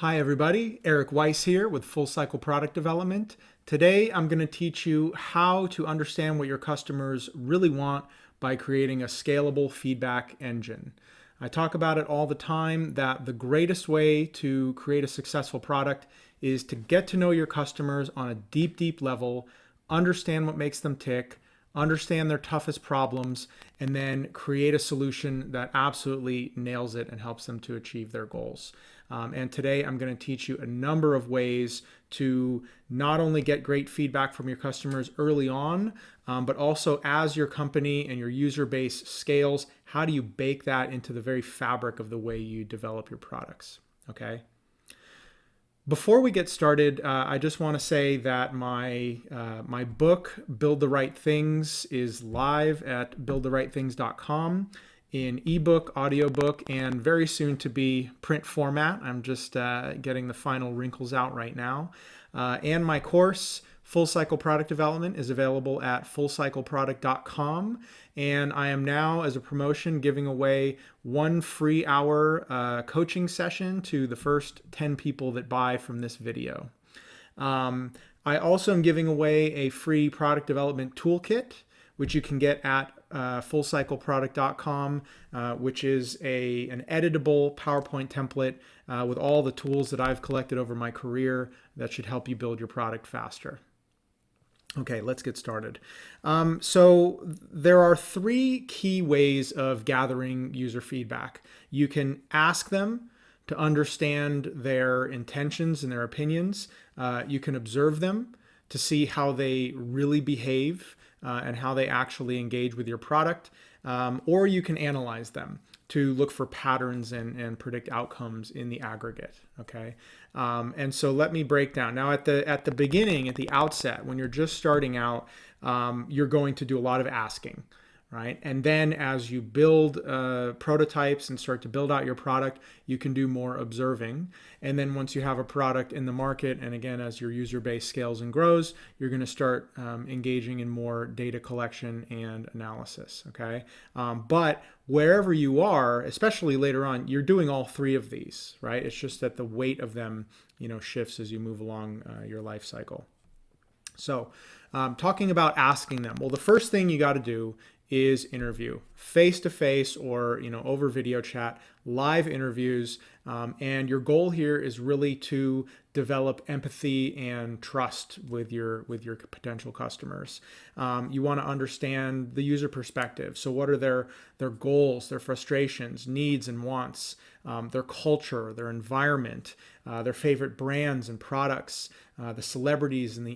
Hi everybody, Eric Weiss here with Full Cycle Product Development. Today I'm going to teach you how to understand what your customers really want by creating a scalable feedback engine. I talk about it all the time that the greatest way to create a successful product is to get to know your customers on a deep level, understand what makes them tick, understand their toughest problems, and then create a solution that absolutely nails it and helps them to achieve their goals. And today I'm going to teach you a number of ways to not only get great feedback from your customers early on, but also as your company and your user base scales, how do you bake that into the very fabric of the way you develop your products, okay? Before we get started, I just want to say that my book, Build the Right Things, is live at buildtherightthings.com in ebook, audiobook, and very soon to be print format. I'm just getting the final wrinkles out right now. And my course, Full Cycle Product Development, is available at fullcycleproduct.com. And I am now, as a promotion, giving away 1 free hour coaching session to the first 10 people that buy from this video. I also am giving away a free product development toolkit, which you can get at fullcycleproduct.com, which is an editable PowerPoint template with all the tools that I've collected over my career that should help you build your product faster. Okay, let's get started. So there are 3 key ways of gathering user feedback. You can ask them to understand their intentions and their opinions. You can observe them to see how they really behave and how they actually engage with your product. Or you can analyze them to look for patterns and predict outcomes in the aggregate, okay? And so let me break down. Now at the beginning, at the outset, when you're just starting out, you're going to do a lot of asking, right? And then as you build prototypes and start to build out your product, you can do more observing. And then once you have a product in the market, and again, as your user base scales and grows, you're going to start engaging in more data collection and analysis, okay? But wherever you are, especially later on, you're doing all 3 of these, right? It's just that the weight of them, shifts as you move along your life cycle. So talking about asking them, well, the first thing you got to do is interview face-to-face or over video chat, live interviews, and your goal here is really to develop empathy and trust with your potential customers. You want to understand the user perspective. So what are their goals, their frustrations, needs and wants, their culture, their environment, their favorite brands and products, the celebrities and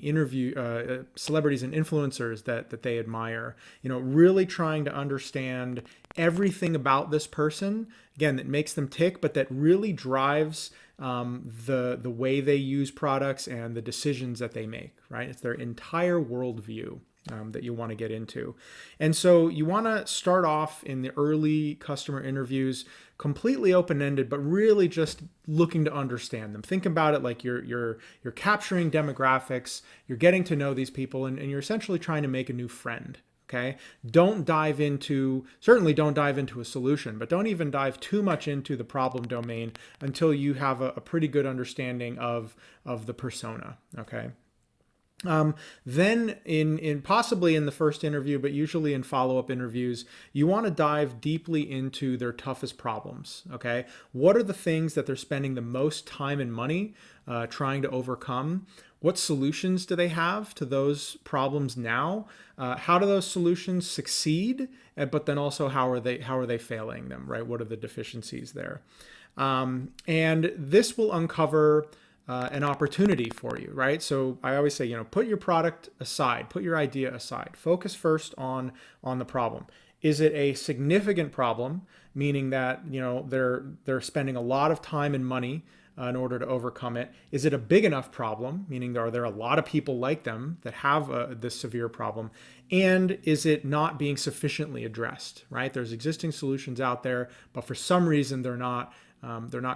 celebrities and influencers that they admire. Really trying to understand everything about this person, again, that makes them tick, but that really drives the way they use products and the decisions that they make, right? It's their entire worldview that you want to get into. And so you want to start off in the early customer interviews completely open-ended, but really just looking to understand them. Think about it like you're capturing demographics, you're getting to know these people, and you're essentially trying to make a new friend. Okay, certainly don't dive into a solution, but don't even dive too much into the problem domain until you have a pretty good understanding of the persona. Okay. Then possibly in the first interview, but usually in follow-up interviews, you want to dive deeply into their toughest problems. Okay. What are the things that they're spending the most time and money trying to overcome? What solutions do they have to those problems now? How do those solutions succeed? But then also how are they failing them, right? What are the deficiencies there? And this will uncover an opportunity for you, right? So I always say, put your product aside, put your idea aside, focus first on the problem. Is it a significant problem, meaning that they're spending a lot of time and money in order to overcome it? Is it a big enough problem, meaning are there a lot of people like them that have this severe problem? And is it not being sufficiently addressed, right? There's existing solutions out there, but for some reason they're not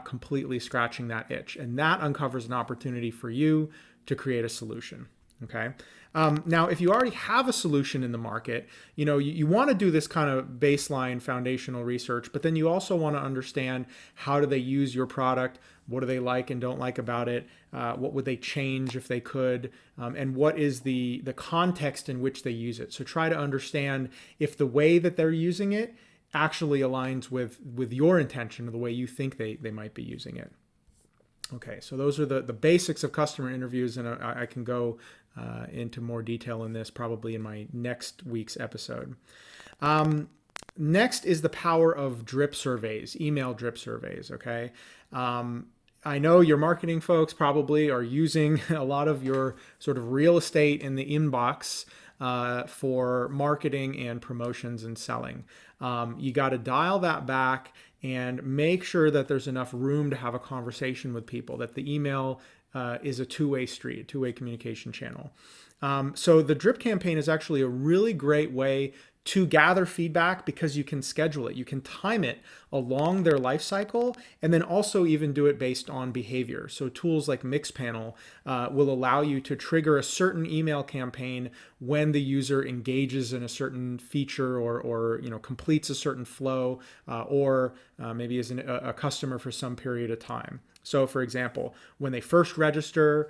completely scratching that itch. And that uncovers an opportunity for you to create a solution. Okay. Now, if you already have a solution in the market, you want to do this kind of baseline foundational research, but then you also want to understand how do they use your product, what do they like and don't like about it, what would they change if they could, and what is the context in which they use it. So try to understand if the way that they're using it actually aligns with your intention or the way you think they might be using it. Okay, so those are the basics of customer interviews, and I can go into more detail in this probably in my next week's episode. Next is the power of drip surveys, email drip surveys, okay? I know your marketing folks probably are using a lot of your sort of real estate in the inbox for marketing and promotions and selling. You got to dial that back and make sure that there's enough room to have a conversation with people, that the email is a two-way street, two-way communication channel. So the drip campaign is actually a really great way to gather feedback because you can schedule it. You can time it along their life cycle and then also even do it based on behavior. So tools like Mixpanel will allow you to trigger a certain email campaign when the user engages in a certain feature or completes a certain flow or maybe is a customer for some period of time. So for example, when they first register,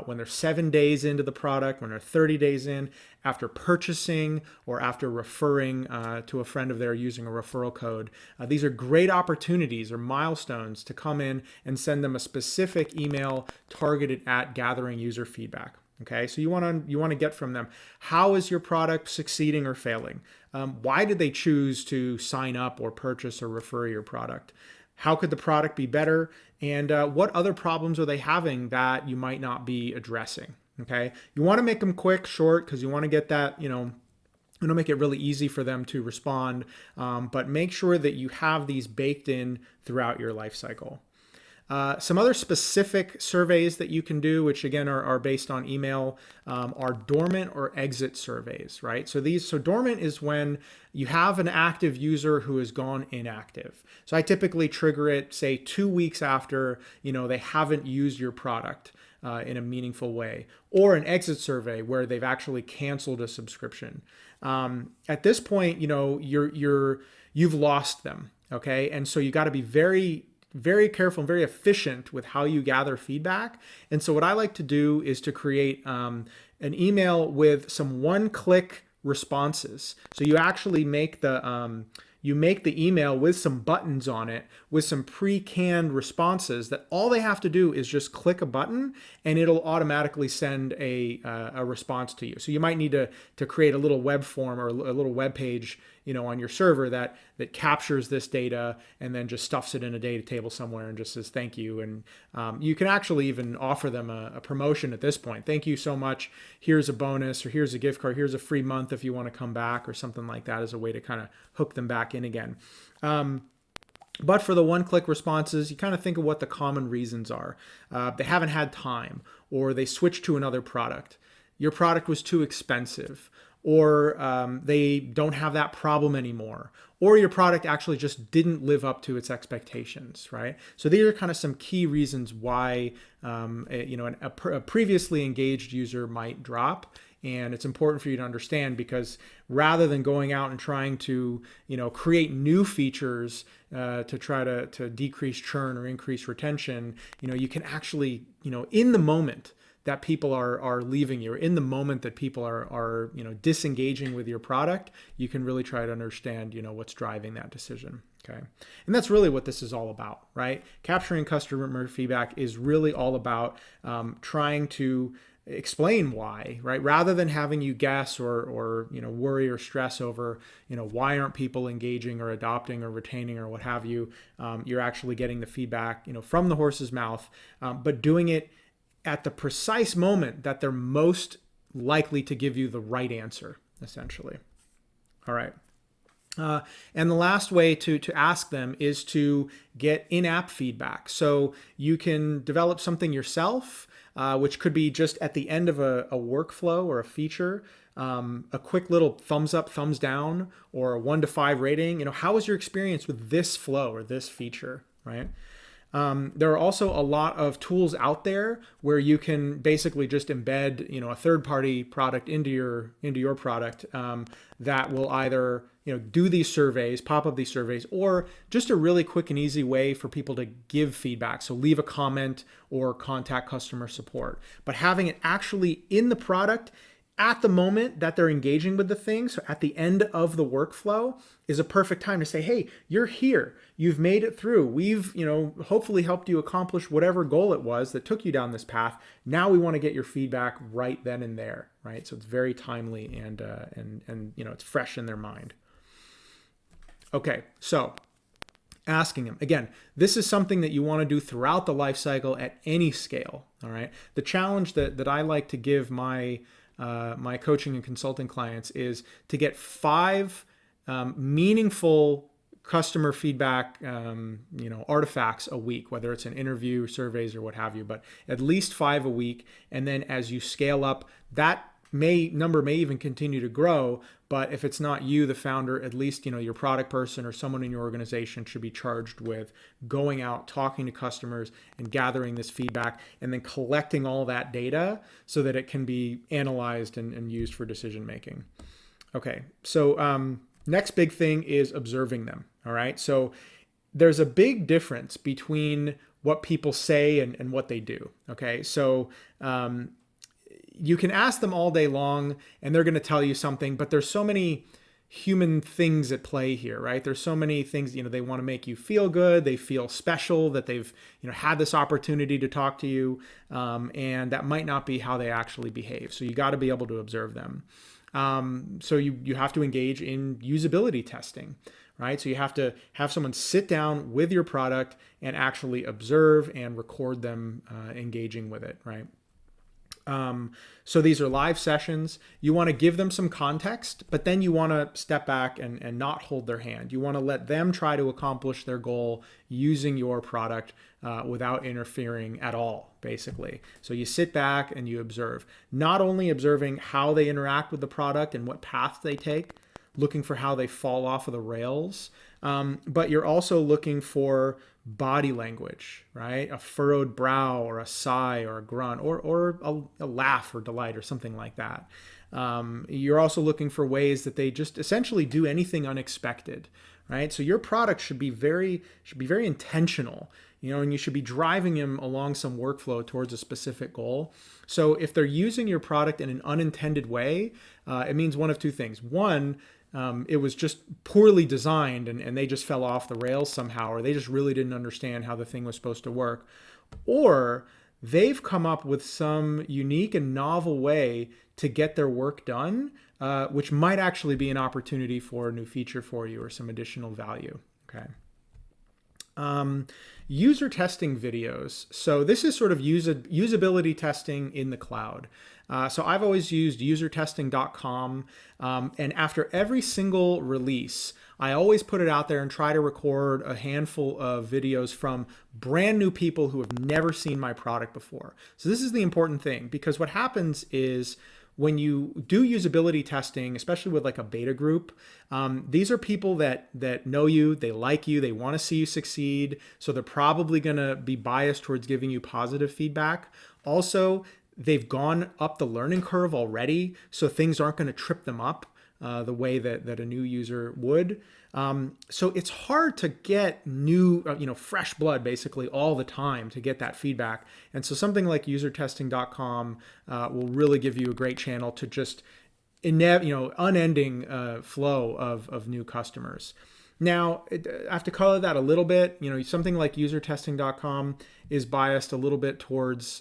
when they're 7 days into the product, when they're 30 days in, after purchasing or after referring to a friend of theirs using a referral code, these are great opportunities or milestones to come in and send them a specific email targeted at gathering user feedback. Okay, so you want to get from them, how is your product succeeding or failing? Why did they choose to sign up or purchase or refer your product? How could the product be better? And what other problems are they having that you might not be addressing? Okay, you want to make them quick, short, because you want to get that, make it really easy for them to respond, but make sure that you have these baked in throughout your life cycle. Some other specific surveys that you can do, which again are based on email, are dormant or exit surveys, right? So dormant is when you have an active user who has gone inactive. So I typically trigger it, say 2 weeks after, they haven't used your product in a meaningful way, or an exit survey where they've actually canceled a subscription. At this point, you've lost them, okay? And so you got to be very careful and very efficient with how you gather feedback. And so what I like to do is to create an email with some one-click responses. So you actually make the email with some buttons on it with some pre-canned responses that all they have to do is just click a button and it'll automatically send a response to you. So you might need to create a little web form or a little web page on your server that captures this data and then just stuffs it in a data table somewhere and just says thank you. And you can actually even offer them a promotion at this point. Thank you so much. Here's a bonus, or here's a gift card. Here's a free month if you want to come back, or something like that, as a way to kind of hook them back in again. But for the one-click responses, you kind of think of what the common reasons are. They haven't had time, or they switched to another product. Your product was too expensive, or they don't have that problem anymore, or your product actually just didn't live up to its expectations, right? So these are kind of some key reasons why a previously engaged user might drop. And it's important for you to understand, because rather than going out and trying to, create new features to try to decrease churn or increase retention, you can actually, in the moment that people are leaving you, or in the moment that people are disengaging with your product, you can really try to understand, what's driving that decision. Okay. And that's really what this is all about, right? Capturing customer feedback is really all about trying to explain why, right? Rather than having you guess or worry or stress over, why aren't people engaging or adopting or retaining or what have you. You're actually getting the feedback, from the horse's mouth, but doing it at the precise moment that they're most likely to give you the right answer, essentially. All right. And the last way to ask them is to get in-app feedback. So you can develop something yourself, which could be just at the end of a workflow or a feature, a quick little thumbs up, thumbs down, or a 1 to 5 rating. How was your experience with this flow or this feature, right? There are also a lot of tools out there where you can basically just embed, a third-party product into your product that will either do these surveys, pop up these surveys, or just a really quick and easy way for people to give feedback. So leave a comment or contact customer support. But having it actually in the product at the moment that they're engaging with the thing, so at the end of the workflow, is a perfect time to say, hey, you're here. You've made it through. We've, hopefully helped you accomplish whatever goal it was that took you down this path. Now we want to get your feedback right then and there, right? So it's very timely and it's fresh in their mind. Okay, so asking them. Again, this is something that you want to do throughout the life cycle at any scale, all right? The challenge that I like to give my coaching and consulting clients is to get 5 meaningful customer feedback, artifacts a week, whether it's an interview, surveys, or what have you, but at least 5 a week. And then as you scale up, that number may even continue to grow. But if it's not you, the founder, at least, your product person or someone in your organization should be charged with going out, talking to customers and gathering this feedback and then collecting all that data so that it can be analyzed and used for decision making. Okay, so next big thing is observing them. All right, so there's a big difference between what people say and what they do. Okay, so you can ask them all day long and they're going to tell you something, but there's so many human things at play here, right? There's so many things, they want to make you feel good. They feel special that they've, had this opportunity to talk to you. And that might not be how they actually behave. So you got to be able to observe them. So you have to engage in usability testing, right? So you have to have someone sit down with your product and actually observe and record them engaging with it, right? So these are live sessions. You want to give them some context, but then you want to step back and not hold their hand. You want to let them try to accomplish their goal using your product without interfering at all, basically. So you sit back and you observe, not only observing how they interact with the product and what paths they take, looking for how they fall off of the rails, but you're also looking for body language, right? A furrowed brow or a sigh or a grunt or a laugh or delight or something like that. You're also looking for ways that they just essentially do anything unexpected, right? So your product should be very intentional, and you should be driving them along some workflow towards a specific goal. So if they're using your product in an unintended way, it means one of two things. One, it was just poorly designed and they just fell off the rails somehow, or they just really didn't understand how the thing was supposed to work. Or they've come up with some unique and novel way to get their work done, which might actually be an opportunity for a new feature for you or some additional value. Okay. User testing videos. So this is sort of usability testing in the cloud. So I've always used usertesting.com. And after every single release, I always put it out there and try to record a handful of videos from brand new people who have never seen my product before. So this is the important thing, because what happens is when you do usability testing, especially with like a beta group, these are people that know you, they like you, they want to see you succeed. So they're probably going to be biased towards giving you positive feedback. Also, they've gone up the learning curve already, so things aren't going to trip them up the way that a new user would. So it's hard to get new, fresh blood basically all the time to get that feedback. And so something like usertesting.com will really give you a great channel to just unending flow of new customers. Now, I have to color that a little bit. Something like usertesting.com is biased a little bit towards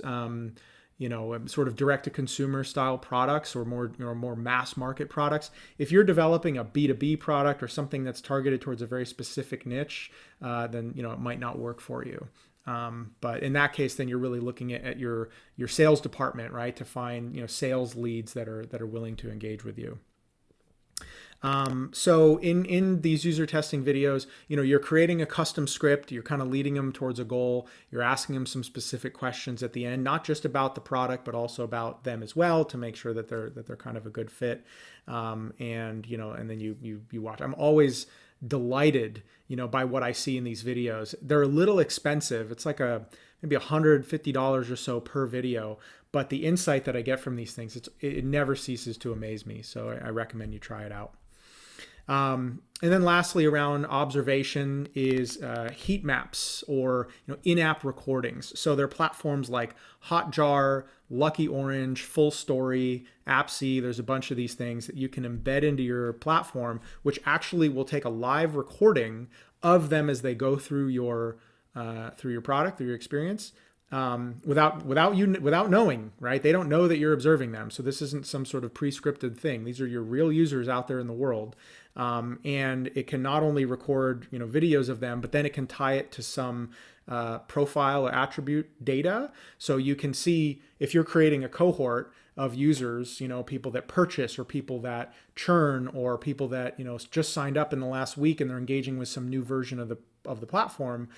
sort of direct-to-consumer style products or more mass market products. If you're developing a B2B product or something that's targeted towards a very specific niche, then it might not work for you. But in that case, then you're really looking at your sales department, right, to find sales leads that are willing to engage with you. So in these user testing videos, you're creating a custom script, you're kind of leading them towards a goal, you're asking them some specific questions at the end, not just about the product, but also about them as well, to make sure that they're kind of a good fit. And then you watch. I'm always delighted, by what I see in these videos. They're a little expensive. It's like maybe $150 or so per video, but the insight that I get from these things, it never ceases to amaze me. So I recommend you try it out. And then lastly, around observation is heat maps or in-app recordings. So there are platforms like Hotjar, Lucky Orange, Full Story, Appsy. There's a bunch of these things that you can embed into your platform, which actually will take a live recording of them as they go through your product, through your experience. Without knowing, right? They don't know that you're observing them. So this isn't some sort of pre-scripted thing. These are your real users out there in the world. And it can not only record, videos of them, but then it can tie it to some profile or attribute data. So you can see if you're creating a cohort of users, people that purchase or people that churn or people that, just signed up in the last week and they're engaging with some new version of the platform.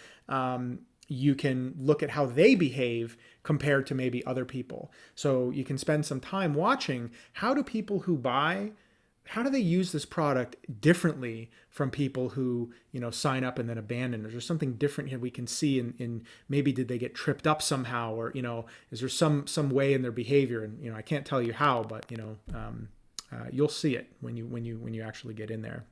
You can look at how they behave compared to maybe other people. So you can spend some time watching how do people who buy, how do they use this product differently from people who, sign up and then abandon? Is there something different here we can see in maybe did they get tripped up somehow, or, is there some way in their behavior? And, I can't tell you how, but, you'll see it when you actually get in there.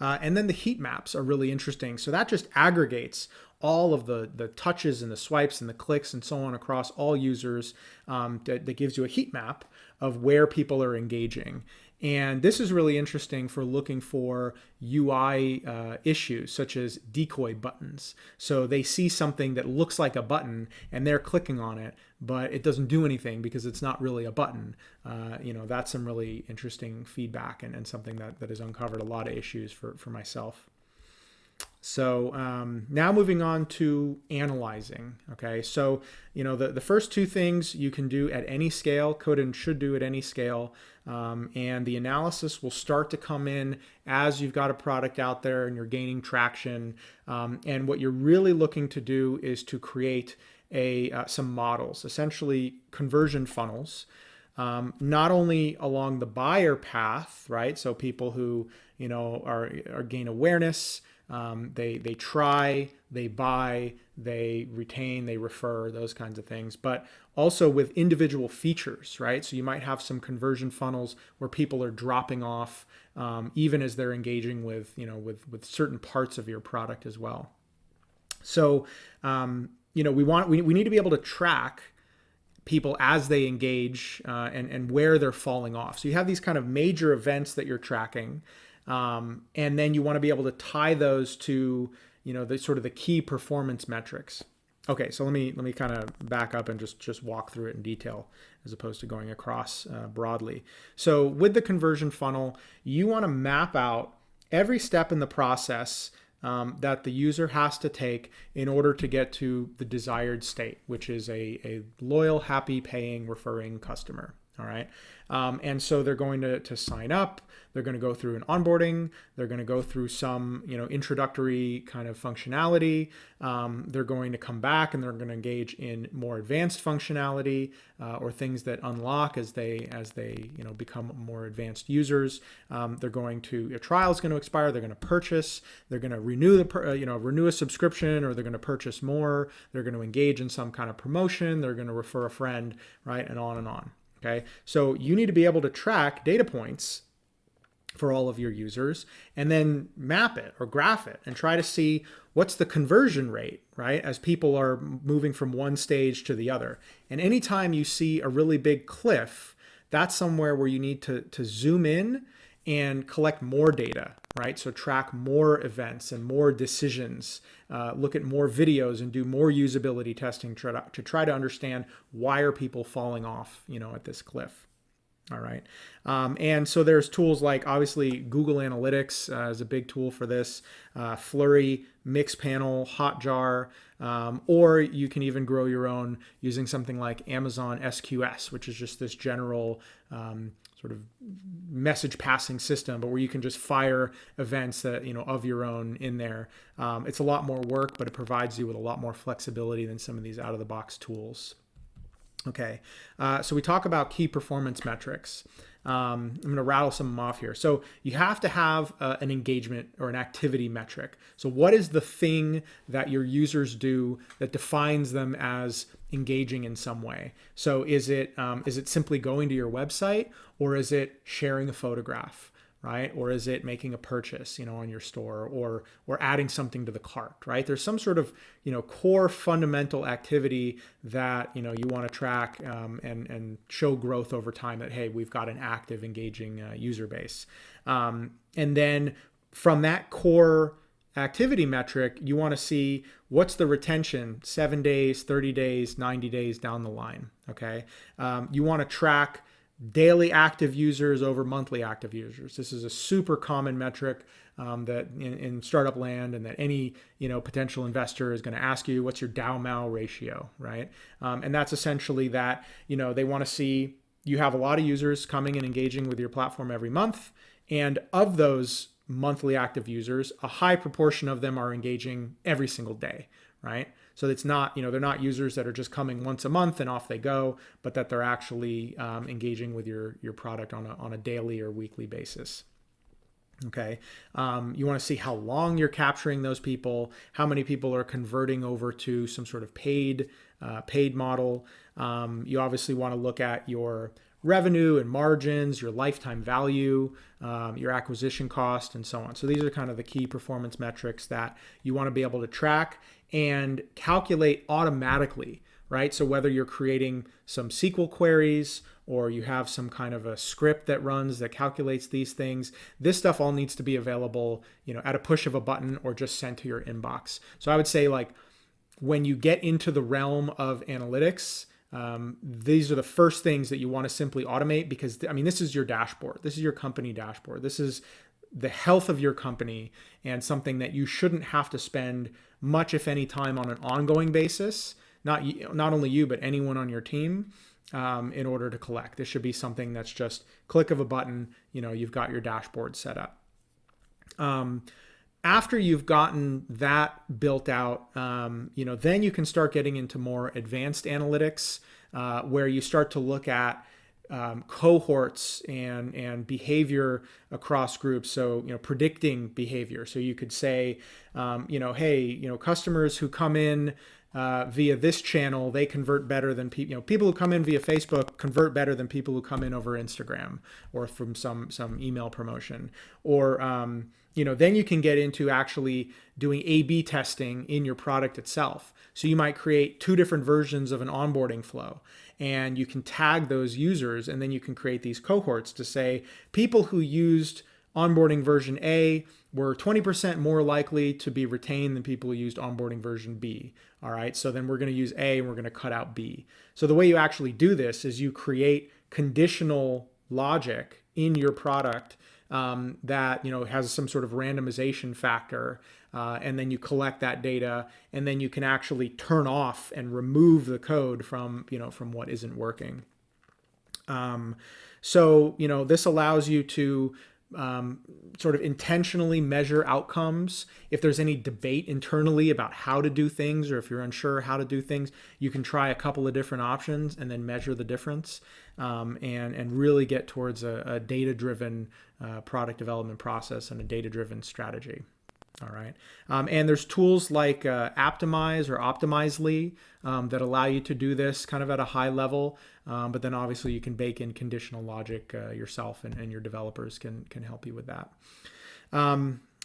And then the heat maps are really interesting. So that just aggregates all of the touches and the swipes and the clicks and so on across all users. That gives you a heat map of where people are engaging. And this is really interesting for looking for UI issues such as decoy buttons. So they see something that looks like a button and they're clicking on it, but it doesn't do anything because it's not really a button. That's some really interesting feedback and something that has uncovered a lot of issues for myself. So now moving on to analyzing. Okay, so the first two things you can do at any scale, could and should do at any scale, and the analysis will start to come in as you've got a product out there and you're gaining traction. And what you're really looking to do is to create some models, essentially conversion funnels. Not only along the buyer path, right? So people who are gain awareness. They try, they buy, they retain, they refer, those kinds of things, but also with individual features, right? So you might have some conversion funnels where people are dropping off, even as they're engaging with certain parts of your product as well. So, we need to be able to track people as they engage, and where they're falling off. So you have these kind of major events that you're tracking. And then you want to be able to tie those to, the sort of the key performance metrics. Okay, so let me kind of back up and just walk through it in detail as opposed to going across broadly. So with the conversion funnel, you want to map out every step in the process that the user has to take in order to get to the desired state, which is a loyal, happy, paying, referring customer. All right. And so they're going to sign up. They're going to go through an onboarding. They're going to go through some, introductory kind of functionality. They're going to come back and they're going to engage in more advanced functionality, or things that unlock as they become more advanced users. They're going to, a trial is going to expire. They're going to purchase. They're going to renew renew a subscription, or they're going to purchase more. They're going to engage in some kind of promotion. They're going to refer a friend, right, and on and on. Okay, so you need to be able to track data points for all of your users and then map it or graph it and try to see what's the conversion rate, right, as people are moving from one stage to the other. And anytime you see a really big cliff, that's somewhere where you need to zoom in and collect more data, right? So track more events and more decisions, look at more videos and do more usability testing to try to understand why are people falling off, at this cliff. All right. And so there's tools like, obviously, Google Analytics is a big tool for this, Flurry, Mixpanel, Hotjar, or you can even grow your own using something like Amazon SQS, which is just this general sort of message passing system, but where you can just fire events that, of your own in there. It's a lot more work, but it provides you with a lot more flexibility than some of these out of the box tools. Okay, so we talk about key performance metrics. I'm going to rattle some of them off here. So you have to have an engagement or an activity metric. So what is the thing that your users do that defines them as engaging in some way? So is it simply going to your website, or is it sharing a photograph? Right? Or is it making a purchase, on your store, or adding something to the cart, right? There's some sort of, core fundamental activity that, you want to track and show growth over time that, hey, we've got an active, engaging user base. And then from that core activity metric, you want to see what's the retention 7 days, 30 days, 90 days down the line, okay? You want to track daily active users over monthly active users. This is a super common metric that in startup land, and that any potential investor is going to ask you, what's your DAU/MAU ratio, right? And that's essentially that they want to see you have a lot of users coming and engaging with your platform every month, and of those monthly active users, a high proportion of them are engaging every single day, right? So it's not, they're not users that are just coming once a month and off they go, but that they're actually engaging with your product on a daily or weekly basis. Okay. You want to see how long you're capturing those people, how many people are converting over to some sort of paid model. You obviously want to look at your revenue and margins, your lifetime value, your acquisition cost, and so on. So these are kind of the key performance metrics that you want to be able to track and calculate automatically, right? So whether you're creating some SQL queries or you have some kind of a script that runs that calculates these things, this stuff all needs to be available, at a push of a button or just sent to your inbox. So I would say, like, when you get into the realm of analytics, these are the first things that you want to simply automate, because this is your dashboard. This is your company dashboard. This is the health of your company, and something that you shouldn't have to spend much, if any, time on an ongoing basis. Not only you, but anyone on your team, in order to collect. This should be something that's just click of a button. You've got your dashboard set up. After you've gotten that built out, then you can start getting into more advanced analytics, where you start to look at cohorts and behavior across groups. So, predicting behavior. So you could say, hey, customers who come in via this channel, they convert better than people. People who come in via Facebook convert better than people who come in over Instagram or from some email promotion. Or then you can get into actually doing A/B testing in your product itself. So you might create 2 different versions of an onboarding flow, and you can tag those users, and then you can create these cohorts to say people who used onboarding version A were 20% more likely to be retained than people who used onboarding version B. All right, so then we're going to use A and we're going to cut out B. So the way you actually do this is you create conditional logic in your product that has some sort of randomization factor, and then you collect that data, and then you can actually turn off and remove the code from what isn't working. So this allows you to sort of intentionally measure outcomes. If there's any debate internally about how to do things, or if you're unsure how to do things, you can try a couple of different options and then measure the difference, and really get towards a data-driven product development process and a data-driven strategy. All right. And there's tools like Aptimize or Optimizely that allow you to do this kind of at a high level. But then obviously you can bake in conditional logic yourself, and your developers can help you with that.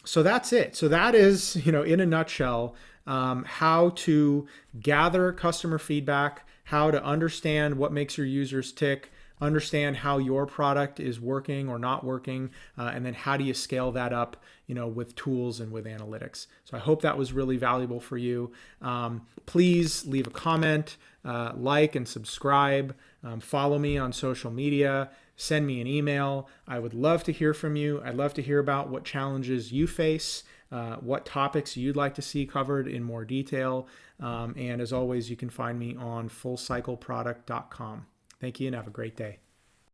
So that's it. So that is, in a nutshell, how to gather customer feedback, how to understand what makes your users tick, understand how your product is working or not working, and then how do you scale that up, with tools and with analytics. So I hope that was really valuable for you. Please leave a comment, like and subscribe, follow me on social media, send me an email. I would love to hear from you. I'd love to hear about what challenges you face, what topics you'd like to see covered in more detail. And as always, you can find me on fullcycleproduct.com. Thank you and have a great day.